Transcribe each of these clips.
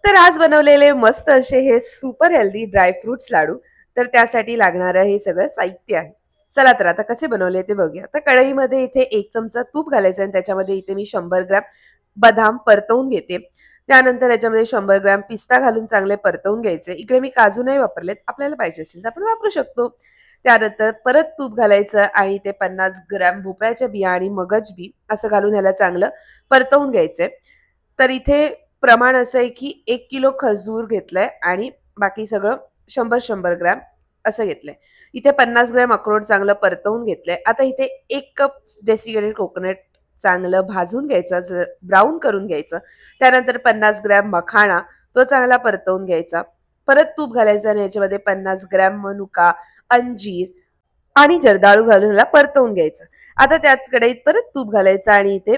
तर आज बनवलेले मस्त असे हे सुपर हेल्दी ड्राय फ्रुट्स लाडू. तर त्यासाठी लागणारं हे सगळं साहित्य आहे. चला तर आता कसे बनवले ते बघूया. तर कढईमध्ये इथे 1 चमचा तूप घालायचं आणि त्याच्यामध्ये इथे मी 100 ग्रॅम बदाम परतवून घेते. त्यानंतर याच्यामध्ये 100 ग्रॅम पिस्ता घालून चांगले परतवून घ्यायचे. इकडे मी काजू नाही वापरलेत. आपल्याला पाहिजे असेल तर आपण वापरू शकतो. त्यानंतर परत तूप घालायचं आणि ते 50 ग्रॅम भोपळ्याच्या बिया आणि मगज बी असं घालून ह्याला चांगलं परतवून घ्यायचंय. तर इथे प्रमाण असं आहे की 1 किलो खजूर घेतलाय आणि बाकी सगळं 100-100 ग्रॅम असं घेतलंय. इथे 50 ग्रॅम अक्रोड चांगलं परतवून घेतलंय. आता इथे 1 कप डेसिकेटेड कोकोनट चांगलं भाजून घ्यायचं, ब्राउन करून घ्यायचं. त्यानंतर 50 ग्रॅम मखाणा तो चांगला परतवून घ्यायचा. परत तूप घालायचं आणि याच्यामध्ये 50 ग्रॅम मनुका, अंजीर आणि जर्दाळू घालून ह्याला परतवून घ्यायचं. आता त्याच कढईत परत तूप घालायचं आणि इथे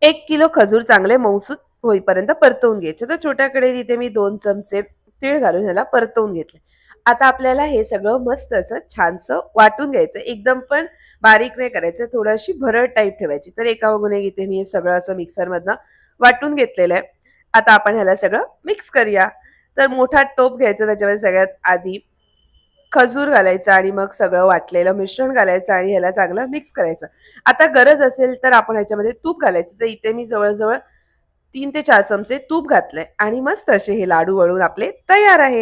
1 किलो खजूर चांगले मऊसूत होईपर्यंत परतवून घ्यायचे. तर छोट्या कढईत इथे मी 2 चमचे तीळ घालून ह्याला परतवून घेतले. आता आपल्याला हे सगळं मस्त असं छानसं वाटून घ्यायचं. एकदम पण बारीक नाही करायचं, थोडीशी भरड टाईप ठेवायची. तर एका मागून एक इथे मी हे सगळं असं मिक्सरमधनं वाटून घेतलेलं आहे. आता आपण ह्याला सगळं मिक्स करूया. तर मोठा टोप घ्यायचा, त्याच्यामध्ये सगळ्यात आधी खजूर घालायचा आणि मग सगळं वाटलेलं मिश्रण घालायचं आणि ह्याला चांगलं मिक्स करायचं. आता गरज असेल तर आपण ह्याच्यामध्ये तूप घालायचं. तर इथे मी जवळ-जवळ 3 ते 4 चमचे तूप घातलंय आणि मस्त असे हे लाडू वळून आपले तयार आहेत.